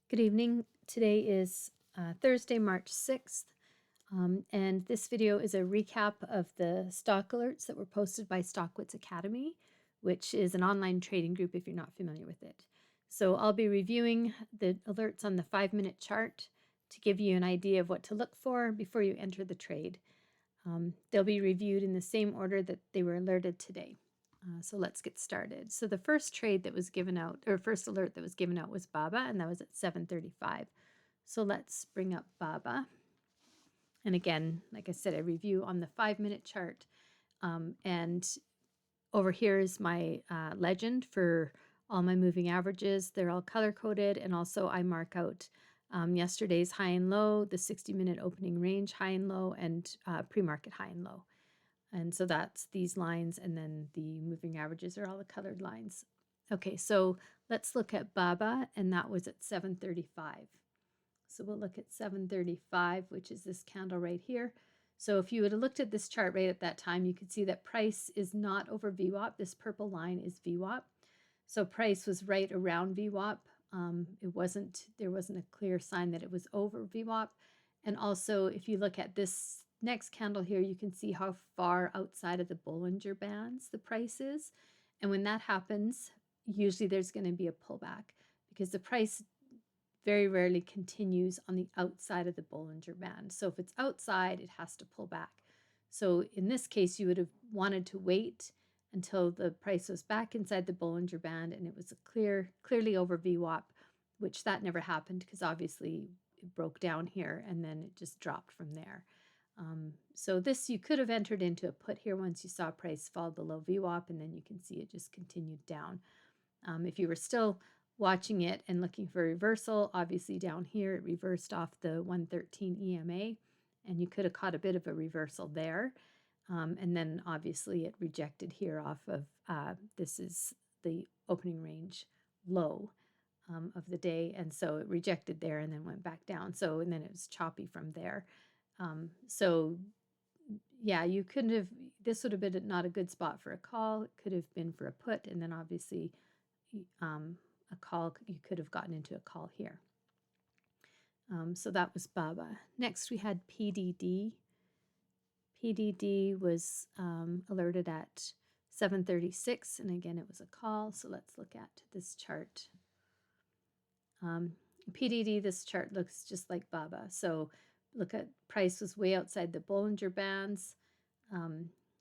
Good evening. Today is Thursday, March 6th, and this video is a recap of the stock alerts that were posted by Stockwits Academy, which is an online trading group if you're not familiar with it. So I'll be reviewing the alerts on the 5-minute chart to give you an idea of what to look for before you enter the trade. They'll be reviewed in the same order that they were alerted today. So let's get started. So the first trade that was given out, or first alert that was given out, was BABA, and that was at 7:35. So let's bring up BABA. And again, like I said, I review on the 5-minute chart. And over here is my legend for all my moving averages. They're all color-coded, and also I mark out yesterday's high and low, the 60-minute opening range high and low, and pre-market high and low. And so that's these lines, and then the moving averages are all the colored lines. Okay, so let's look at BABA, and that was at 7:35. So we'll look at 7:35, which is this candle right here. So if you would have looked at this chart right at that time, you could see that price is not over VWAP. This purple line is VWAP. So price was right around VWAP. There wasn't a clear sign that it was over VWAP. And also, if you look at this next candle here, you can see how far outside of the Bollinger Bands the price is. And when that happens, usually there's going to be a pullback because the price very rarely continues on the outside of the Bollinger Band. So if it's outside, it has to pull back. So in this case, you would have wanted to wait until the price was back inside the Bollinger Band and it was clearly over VWAP, which that never happened because obviously it broke down here and then it just dropped from there. So this you could have entered into a put here once you saw price fall below VWAP, and then you can see it just continued down. If you were still watching it and looking for a reversal, obviously down here it reversed off the 113 EMA, and you could have caught a bit of a reversal there. And then obviously it rejected here off of, this is the opening range low of the day, and so it rejected there and then went back down. So, and then it was choppy from there. So yeah, you couldn't have, this would have been not a good spot for a call. It could have been for a put, and then obviously a call, you could have gotten into a call here. So that was BABA. Next we had PDD. PDD was alerted at 7:36, and again it was a call. So let's look at this chart. PDD, this chart looks just like BABA. So look at price was way outside the Bollinger Bands.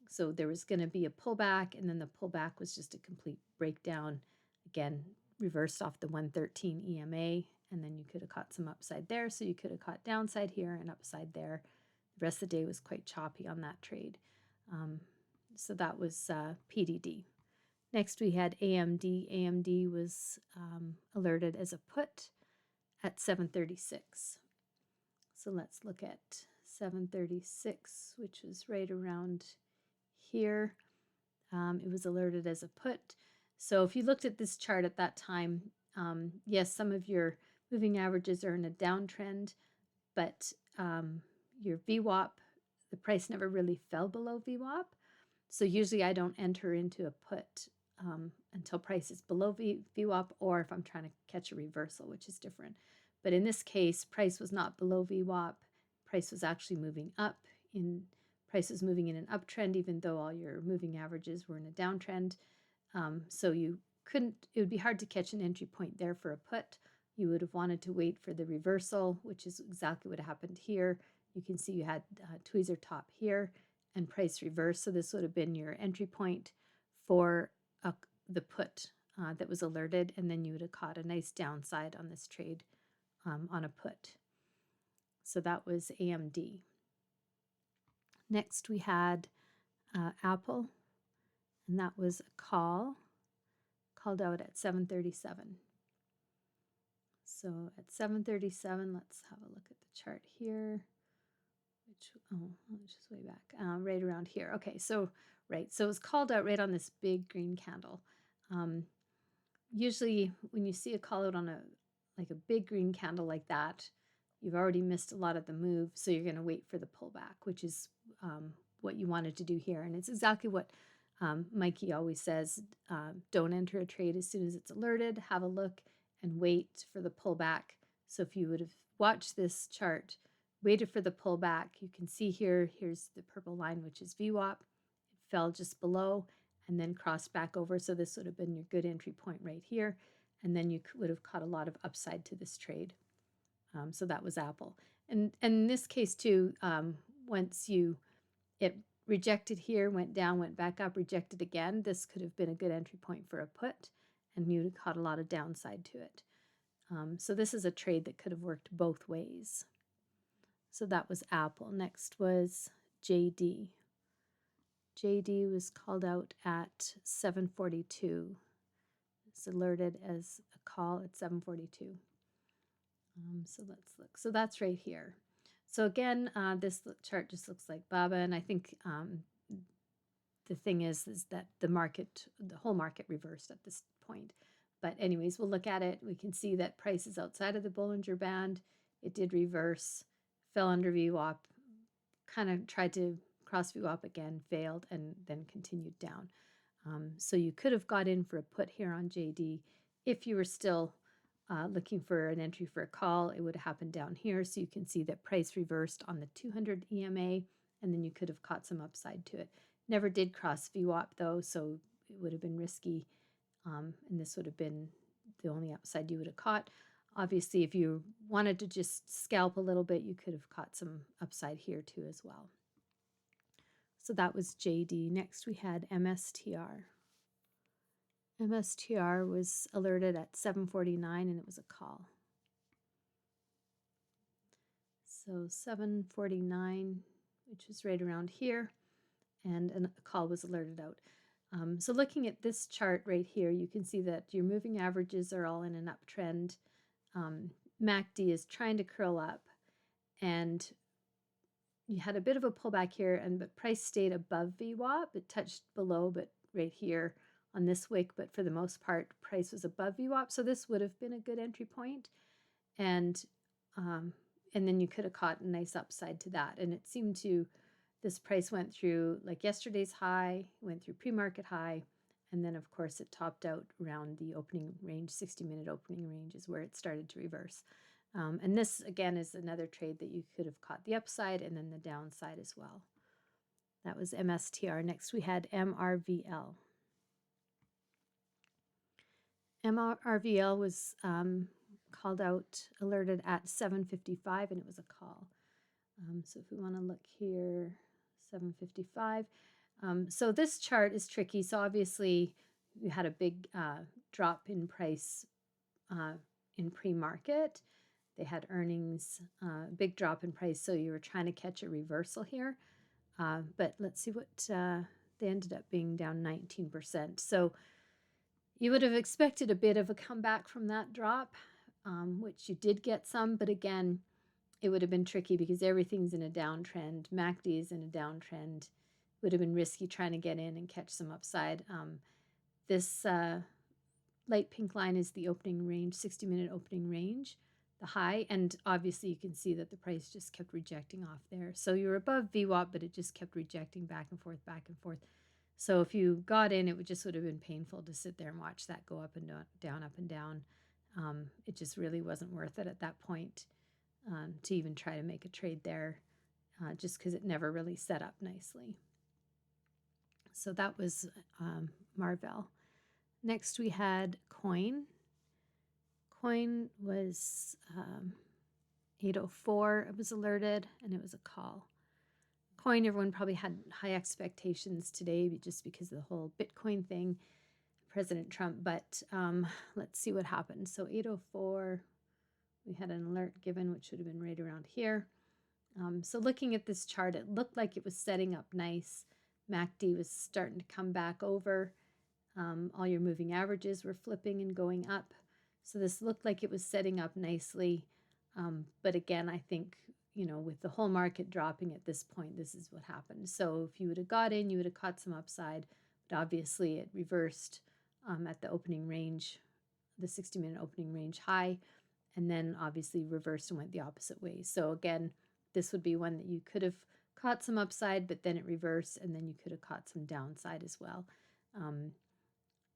So there was going to be a pullback, and then the pullback was just a complete breakdown. Again, reversed off the 113 EMA, and then you could have caught some upside there. So you could have caught downside here and upside there. The rest of the day was quite choppy on that trade. So that was PDD. Next we had AMD. AMD was alerted as a put at 7:36. So let's look at 7:36, which was right around here. It was alerted as a put. So if you looked at this chart at that time, yes, some of your moving averages are in a downtrend, but your VWAP, the price never really fell below VWAP. So usually I don't enter into a put until price is below VWAP, or if I'm trying to catch a reversal, which is different. But in this case, price was not below VWAP. Price was actually moving up. Price was moving in an uptrend, even though all your moving averages were in a downtrend. So you couldn't, it would be hard to catch an entry point there for a put. You would have wanted to wait for the reversal, which is exactly what happened here. You can see you had tweezer top here and price reverse. So this would have been your entry point for the put that was alerted, and then you would have caught a nice downside on this trade on a put. So that was AMD. Next we had Apple, and that was a called out at 7:37. So at 7:37, let's have a look at the chart here. Which is way back, right around here. Okay, so right, so it was called out right on this big green candle. Usually when you see a call out on a big green candle like that, you've already missed a lot of the move, so you're going to wait for the pullback, which is what you wanted to do here. And it's exactly what Mikey always says, don't enter a trade as soon as it's alerted. Have a look and wait for the pullback So if you would have watched this chart, waited for the pullback, you can see here, here's the purple line, which is VWAP. It fell just below and then crossed back over. So this would have been your good entry point right here. And then you would have caught a lot of upside to this trade. So that was Apple. And in this case too, once it rejected here, went down, went back up, rejected again, this could have been a good entry point for a put, and you caught a lot of downside to it. So this is a trade that could have worked both ways. So that was Apple. Next was JD. JD was called out at 7:42. It's alerted as a call at 7:42. So let's look. So that's right here. So again, this chart just looks like Baba, and I think the thing is that the whole market reversed at this point. But anyways, we'll look at it. We can see that price is outside of the Bollinger Band. It did reverse, fell under VWAP, kind of tried to cross VWAP again, failed, and then continued down. So you could have got in for a put here on JD if you were still looking for an entry for a call. It would have happened down here. So you can see that price reversed on the 200 EMA, and then you could have caught some upside to it. Never did cross VWAP though, so it would have been risky, and this would have been the only upside you would have caught. Obviously, if you wanted to just scalp a little bit, you could have caught some upside here too as well. So that was JD. Next we had MSTR. MSTR was alerted at 7:49 and it was a call. So 7:49, which was right around here, and a call was alerted out. So looking at this chart right here, you can see that your moving averages are all in an uptrend. MACD is trying to curl up, and you had a bit of a pullback here, but price stayed above VWAP. It touched below, but right here on this wick, but for the most part, price was above VWAP. So this would have been a good entry point, and then you could have caught a nice upside to that. And it seemed to, this price went through like yesterday's high, went through pre-market high, and then of course it topped out around the opening range, 60-minute opening range is where it started to reverse. And this again is another trade that you could have caught the upside and then the downside as well. That was MSTR. Next we had MRVL. MRVL was called out, alerted at 7:55, and it was a call. So if we want to look here, 7:55. So this chart is tricky. So obviously we had a big drop in price in pre-market. They had earnings, big drop in price. So you were trying to catch a reversal here. But let's see what they ended up being down 19%. So you would have expected a bit of a comeback from that drop, which you did get some, but again, it would have been tricky because everything's in a downtrend. MACD is in a downtrend. Would have been risky trying to get in and catch some upside. This light pink line is the opening range, 60-minute opening range, the high, and obviously you can see that the price just kept rejecting off there. So you're above VWAP, but it just kept rejecting back and forth, back and forth. So if you got in, it would have been painful to sit there and watch that go up and down, up and down. It just really wasn't worth it at that point to even try to make a trade there, just because it never really set up nicely. So that was MRVL. Next we had Coin. Coin was 8:04. It was alerted and it was a call. Coin, everyone probably had high expectations today just because of the whole Bitcoin thing, President Trump, but let's see what happened. So 8:04, we had an alert given, which should have been right around here. So looking at this chart, it looked like it was setting up nice. MACD was starting to come back over. All your moving averages were flipping and going up. So this looked like it was setting up nicely. But again, I think, with the whole market dropping at this point, this is what happened. So if you would have got in, you would have caught some upside, but obviously it reversed at the opening range, the 60-minute opening range high, and then obviously reversed and went the opposite way. So again, this would be one that you could have caught some upside, but then it reversed, and then you could have caught some downside as well.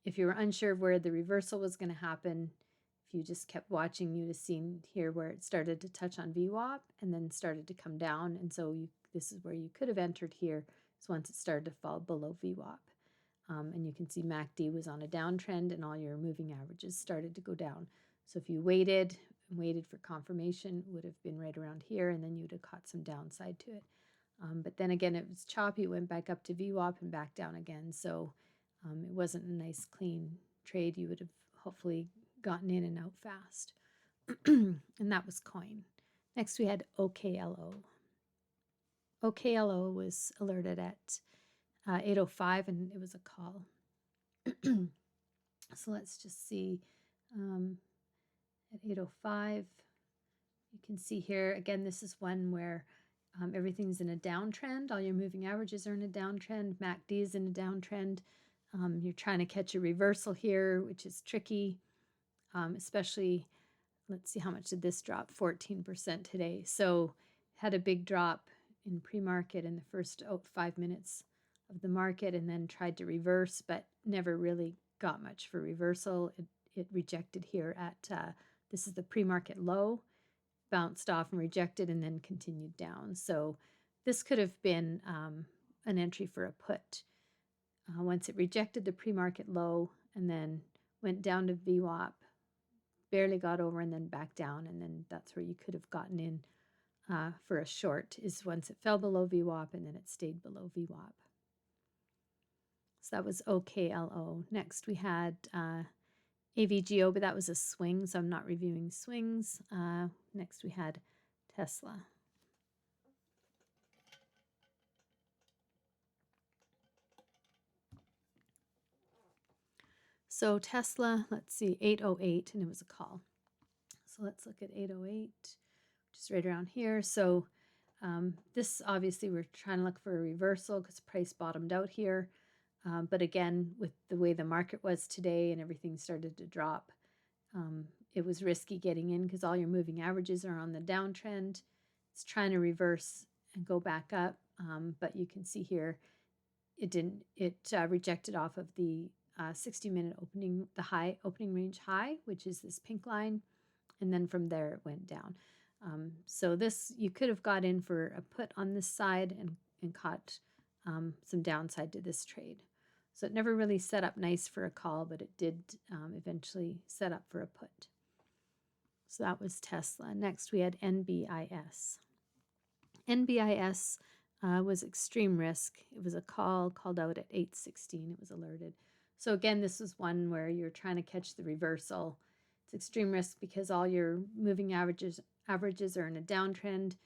If you were unsure of where the reversal was going to happen, if you just kept watching, you'd have seen here where it started to touch on VWAP and then started to come down. And so this is where you could have entered here, is once it started to fall below VWAP. And you can see MACD was on a downtrend and all your moving averages started to go down. So if you waited for confirmation, it would have been right around here, and then you would have caught some downside to it. But then again, it was choppy. It went back up to VWAP and back down again. So it wasn't a nice, clean trade. You would have hopefully gotten in and out fast. And that was coin. Next, we had OKLO. OKLO was alerted at 8:05, and it was a call. So let's just see. At 8:05, you can see here, again, this is one where everything's in a downtrend. All your moving averages are in a downtrend. MACD is in a downtrend. You're trying to catch a reversal here, which is tricky, especially, let's see, how much did this drop? 14% today. So had a big drop in pre-market in the first 5 minutes of the market, and then tried to reverse, but never really got much for reversal. It rejected here at, this is the pre-market low, bounced off and rejected, and then continued down. So this could have been an entry for a put. Once it rejected the pre-market low and then went down to VWAP, barely got over and then back down, and then that's where you could have gotten in for a short, is once it fell below VWAP and then it stayed below VWAP. So that was OKLO. Next we had AVGO, but that was a swing, so I'm not reviewing swings. Next we had Tesla. So Tesla, let's see, 8:08, and it was a call. So let's look at 8:08, which is right around here. So this, obviously, we're trying to look for a reversal because price bottomed out here. But again, with the way the market was today and everything started to drop, it was risky getting in because all your moving averages are on the downtrend. It's trying to reverse and go back up, but you can see here it didn't. It rejected off of the 60-minute opening range high, which is this pink line, and then from there it went down. So this, you could have got in for a put on this side and caught some downside to this trade. So it never really set up nice for a call, but it did eventually set up for a put. So that was Tesla. Next we had NBIS. NBIS was extreme risk. It was a call called out at 8:16. It was alerted. So again, this was one where you're trying to catch the reversal. It's extreme risk because all your moving averages are in a downtrend.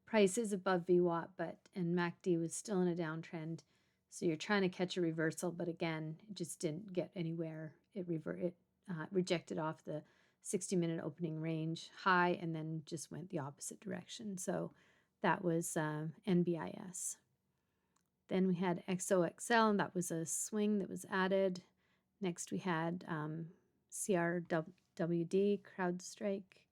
Price is above VWAP, and MACD was still in a downtrend. So you're trying to catch a reversal, but again, it just didn't get anywhere. It rejected off the 60-minute opening range high and then just went the opposite direction. So that was NBIS. Then we had SOXL, and that was a swing that was added. Next we had CRWD, CrowdStrike,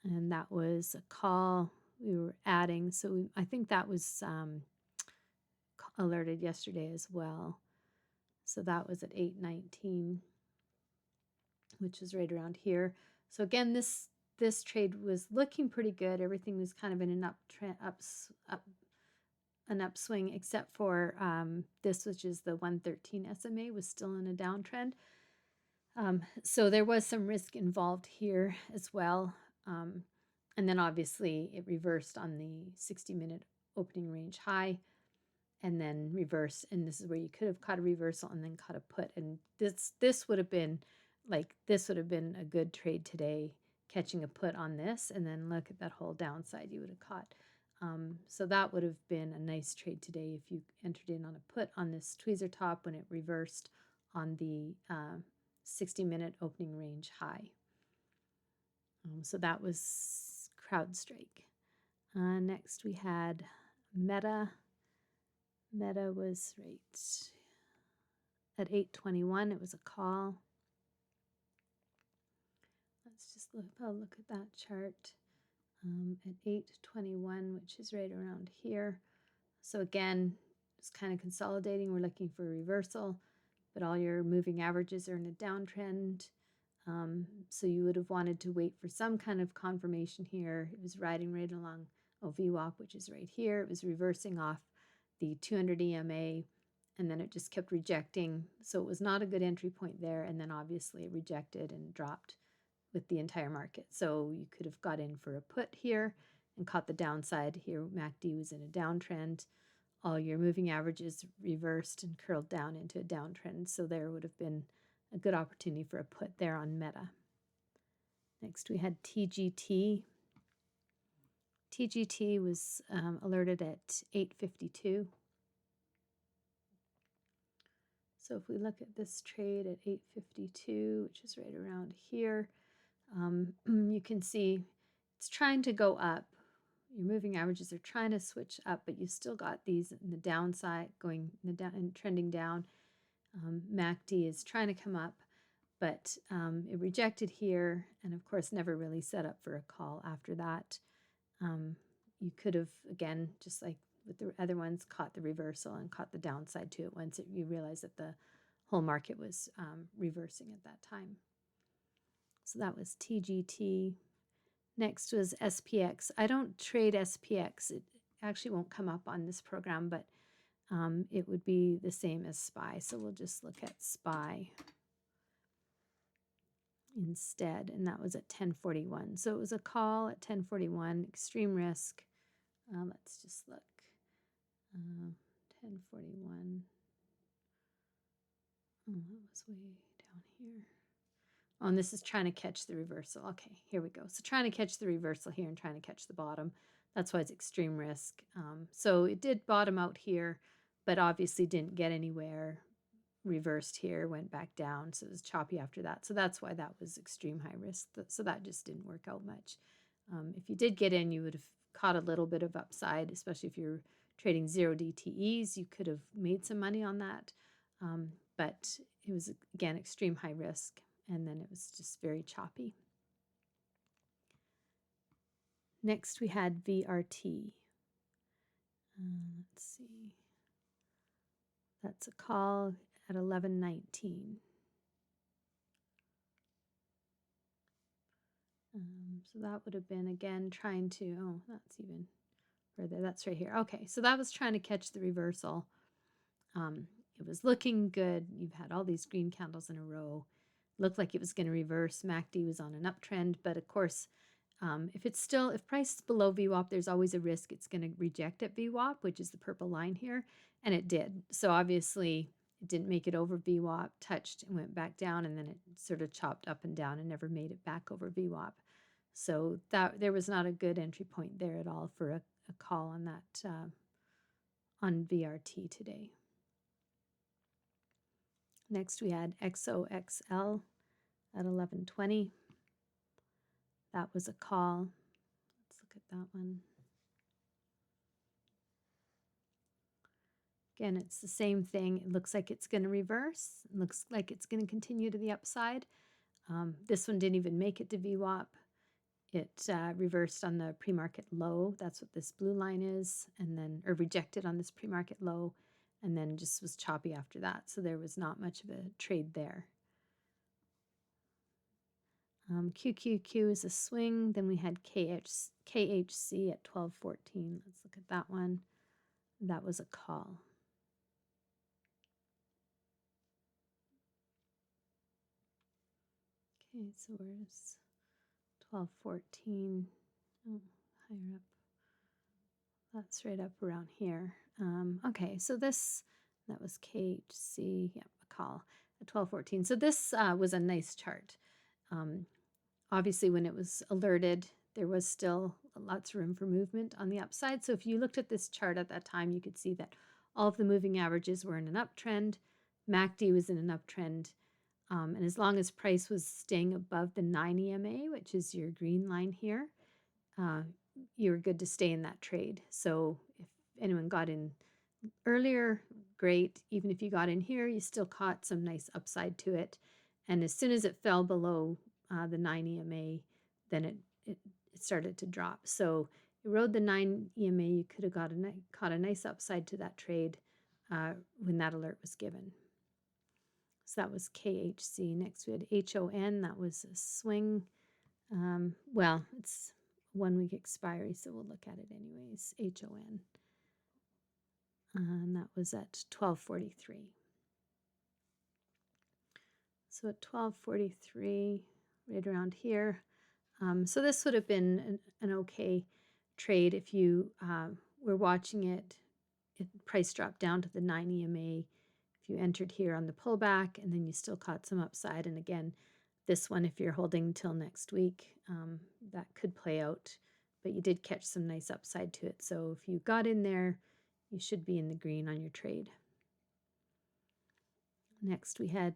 and that was a call we were adding. So I think that was alerted yesterday as well. So that was at 8:19, which was right around here. So again, this trade was looking pretty good. Everything was kind of in an upswing, except for this, which is the 113 SMA, was still in a downtrend. So there was some risk involved here as well. And then obviously it reversed on the 60-minute opening range high and then reversed. And this is where you could have caught a reversal and then caught a put. And this would have been a good trade today, catching a put on this, and then look at that whole downside you would have caught. So that would have been a nice trade today if you entered in on a put on this tweezer top when it reversed on the 60-minute opening range high. So that was CrowdStrike. Next we had Meta. Meta was right at 8:21. It was a call. Let's just look at that chart at 8:21, which is right around here. So again, it's kind of consolidating. We're looking for a reversal, but all your moving averages are in a downtrend. So you would have wanted to wait for some kind of confirmation here. It was riding right along VWAP, which is right here. It was reversing off the 200 EMA, and then it just kept rejecting. So it was not a good entry point there, and then obviously it rejected and dropped with the entire market. So you could have got in for a put here and caught the downside. Here MACD was in a downtrend. All your moving averages reversed and curled down into a downtrend. So there would have been a good opportunity for a put there on Meta. Next we had TGT. TGT was alerted at 8:52. So if we look at this trade at 8:52, which is right around here, you can see it's trying to go up. Your moving averages are trying to switch up, but you still got these in the downside going in the down and trending down. MACD is trying to come up, but it rejected here, and of course never really set up for a call after that. You could have, again, just like with the other ones, caught the reversal and caught the downside to it once you realized that the whole market was reversing at that time. So that was TGT. Next was SPX. I don't trade SPX. It actually won't come up on this program, but it would be the same as SPY. So we'll just look at SPY instead, and that was at 10:41. So it was a call at 10:41, extreme risk. Let's just look. 10:41. Oh, that was way down here. Oh, and this is trying to catch the reversal. Okay, here we go. So trying to catch the reversal here and trying to catch the bottom. That's why it's extreme risk. So it did bottom out here, but obviously didn't get anywhere. Reversed here, went back down. So it was choppy after that. So that's why that was extreme high risk. So that just didn't work out much. If you did get in, you would have caught a little bit of upside, especially if you're trading 0 DTEs. You could have made some money on that. But it was, again, extreme high risk. And then it was just very choppy. Next, we had VRT. Let's see. That's a call at 11:19. So that would have been, again, trying to, oh, that's even further. That's right here. Okay, so that was trying to catch the reversal. It was looking good. You've had all these green candles in a row. Looked like it was going to reverse. MACD was on an uptrend, but of course, if price is below VWAP, there's always a risk it's going to reject at VWAP, which is the purple line here, and it did. So obviously, it didn't make it over VWAP, touched and went back down, and then it sort of chopped up and down and never made it back over VWAP. So that there was not a good entry point there at all for a call on that on VRT today. Next, we had SOXL at 11:20. That was a call. Let's look at that one. Again, it's the same thing. It looks like it's going to reverse. It looks like it's going to continue to the upside. This one didn't even make it to VWAP. It reversed on the pre-market low. That's what this blue line is, and then or rejected on this pre-market low, and then just was choppy after that. So there was not much of a trade there. QQQ is a swing. Then we had KHC at 12:14. Let's look at that one. That was a call. Okay, so where's 12:14? Oh, higher up. That's right up around here. Okay, so that was KHC. Yeah, a call at 12:14. So this was a nice chart. Obviously, when it was alerted, there was still lots of room for movement on the upside. So if you looked at this chart at that time, you could see that all of the moving averages were in an uptrend. MACD was in an uptrend. And as long as price was staying above the 9 EMA, which is your green line here, you were good to stay in that trade. So if anyone got in earlier, great. Even if you got in here, you still caught some nice upside to it. And as soon as it fell below the 9 EMA, then it started to drop. So you rode the 9 EMA, you could have caught a nice upside to that trade when that alert was given. So that was KHC. Next we had HON. That was a swing. Well, it's 1 week expiry, so we'll look at it anyways. HON. And that was at 12:43. So at 12:43, right around here. So this would have been an okay trade if you were watching it. Price dropped down to the 9 EMA. If you entered here on the pullback and then you still caught some upside, and again, this one, if you're holding till next week, that could play out, but you did catch some nice upside to it. So if you got in there, you should be in the green on your trade. Next, we had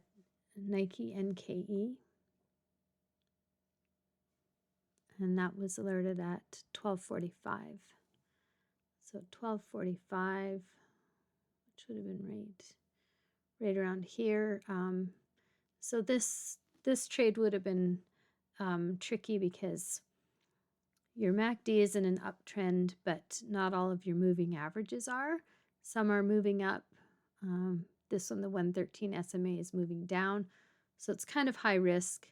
Nike NKE, and that was alerted at 12:45. So 12:45, which would have been right around here. So this trade would have been tricky because your MACD is in an uptrend, but not all of your moving averages are. Some are moving up. This one, the 113 SMA, is moving down. So it's kind of high risk.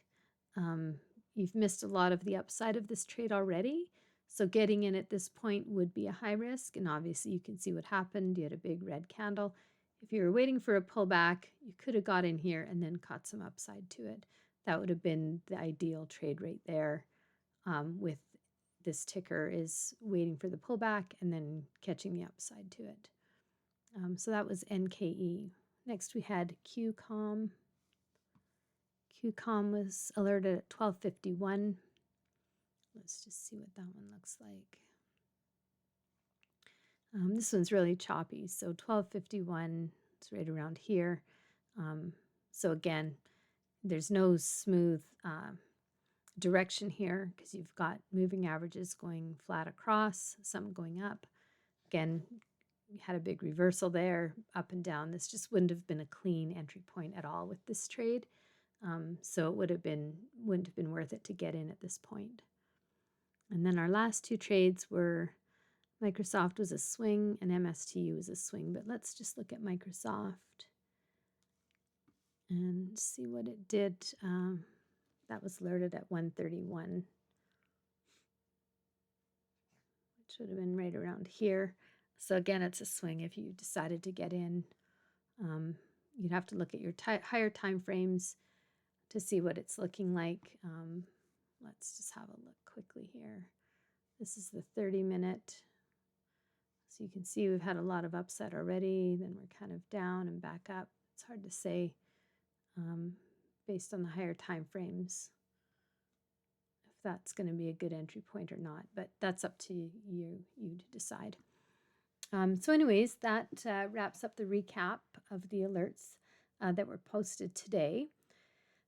You've missed a lot of the upside of this trade already. So getting in at this point would be a high risk. And obviously you can see what happened. You had a big red candle. If you were waiting for a pullback, you could have got in here and then caught some upside to it. That would have been the ideal trade right there. With this ticker is waiting for the pullback and then catching the upside to it. So that was NKE. Next we had QCOM. QCOM was alerted at 12:51. Let's just see what that one looks like. This one's really choppy. So 12:51, it's right around here. So again, there's no smooth direction here because you've got moving averages going flat across, some going up. Again, you had a big reversal there, up and down. This just wouldn't have been a clean entry point at all with this trade. So it wouldn't have been worth it to get in at this point. And then our last two trades were Microsoft was a swing and MSTU was a swing. But let's just look at Microsoft and see what it did. That was alerted at 131, which would have been right around here. So again, it's a swing if you decided to get in. You'd have to look at your higher time frames to see what it's looking like. Let's just have a look quickly here. This is the 30-minute. So you can see we've had a lot of upside already. Then we're kind of down and back up. It's hard to say based on the higher time frames if that's going to be a good entry point or not. But that's up to you to decide. So anyways, that wraps up the recap of the alerts that were posted today.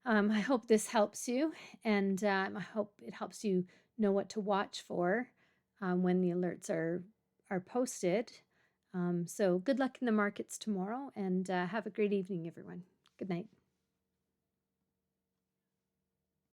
I hope this helps you, and I hope it helps you know what to watch for when the alerts are posted. So good luck in the markets tomorrow, and have a great evening, everyone. Good night.